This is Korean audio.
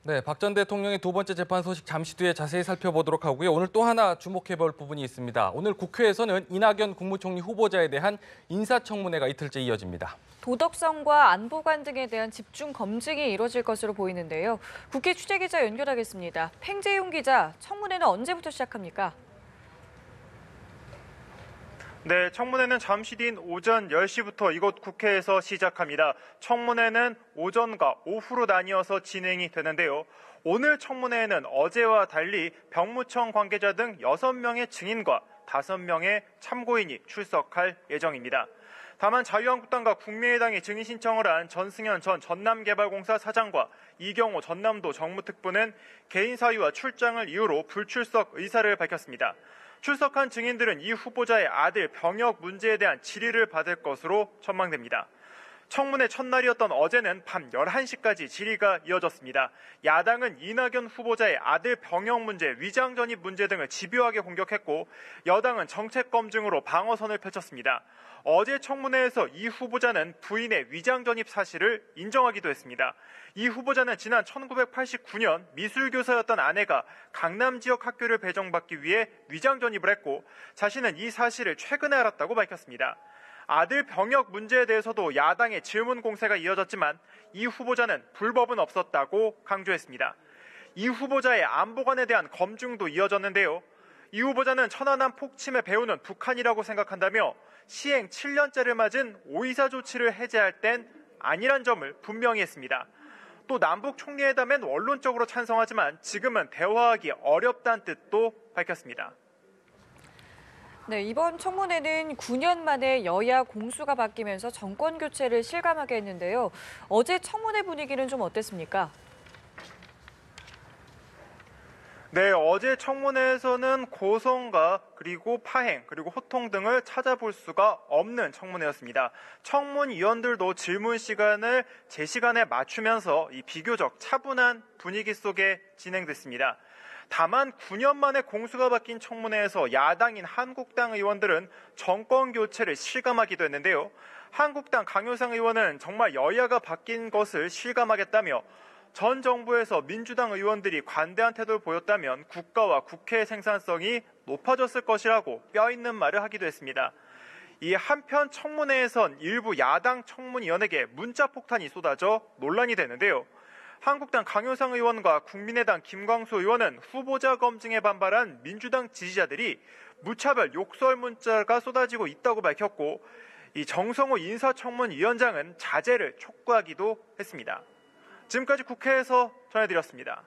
네, 박 전 대통령의 두 번째 재판 소식 잠시 뒤에 자세히 살펴보도록 하고요. 오늘 또 하나 주목해볼 부분이 있습니다. 오늘 국회에서는 이낙연 국무총리 후보자에 대한 인사청문회가 이틀째 이어집니다. 도덕성과 안보관 등에 대한 집중 검증이 이뤄질 것으로 보이는데요. 국회 취재기자 연결하겠습니다. 팽재용 기자, 청문회는 언제부터 시작합니까? 네, 청문회는 잠시 뒤인 오전 10시부터 이곳 국회에서 시작합니다. 청문회는 오전과 오후로 나뉘어서 진행이 되는데요. 오늘 청문회에는 어제와 달리 병무청 관계자 등 6명의 증인과 5명의 참고인이 출석할 예정입니다. 다만 자유한국당과 국민의당이 증인 신청을 한 전승현 전 전남개발공사 사장과 이경호 전남도 정무특보는 개인 사유와 출장을 이유로 불출석 의사를 밝혔습니다. 출석한 증인들은 이 후보자의 아들 병역 문제에 대한 질의를 받을 것으로 전망됩니다. 청문회 첫날이었던 어제는 밤 11시까지 질의가 이어졌습니다. 야당은 이낙연 후보자의 아들 병역 문제, 위장 전입 문제 등을 집요하게 공격했고 여당은 정책 검증으로 방어선을 펼쳤습니다. 어제 청문회에서 이 후보자는 부인의 위장 전입 사실을 인정하기도 했습니다. 이 후보자는 지난 1989년 미술교사였던 아내가 강남 지역 학교를 배정받기 위해 위장 전입을 했고 자신은 이 사실을 최근에 알았다고 밝혔습니다. 아들 병역 문제에 대해서도 야당의 질문 공세가 이어졌지만 이 후보자는 불법은 없었다고 강조했습니다. 이 후보자의 안보관에 대한 검증도 이어졌는데요. 이 후보자는 천안함 폭침의 배후는 북한이라고 생각한다며 시행 7년째를 맞은 5.24 조치를 해제할 땐 아니란 점을 분명히 했습니다. 또 남북 총리회담엔 원론적으로 찬성하지만 지금은 대화하기 어렵다는 뜻도 밝혔습니다. 네, 이번 청문회는 9년 만에 여야 공수가 바뀌면서 정권 교체를 실감하게 했는데요. 어제 청문회 분위기는 좀 어땠습니까? 네, 어제 청문회에서는 고성과 그리고 파행, 그리고 호통 등을 찾아볼 수가 없는 청문회였습니다. 청문위원들도 질문 시간을 제 시간에 맞추면서 이 비교적 차분한 분위기 속에 진행됐습니다. 다만 9년 만에 공수가 바뀐 청문회에서 야당인 한국당 의원들은 정권 교체를 실감하기도 했는데요. 한국당 강효상 의원은 정말 여야가 바뀐 것을 실감하겠다며 전 정부에서 민주당 의원들이 관대한 태도를 보였다면 국가와 국회의 생산성이 높아졌을 것이라고 뼈있는 말을 하기도 했습니다. 이 한편 청문회에선 일부 야당 청문위원에게 문자 폭탄이 쏟아져 논란이 되는데요. 한국당 강효상 의원과 국민의당 김광수 의원은 후보자 검증에 반발한 민주당 지지자들이 무차별 욕설 문자가 쏟아지고 있다고 밝혔고 이 정성호 인사청문위원장은 자제를 촉구하기도 했습니다. 지금까지 국회에서 전해드렸습니다.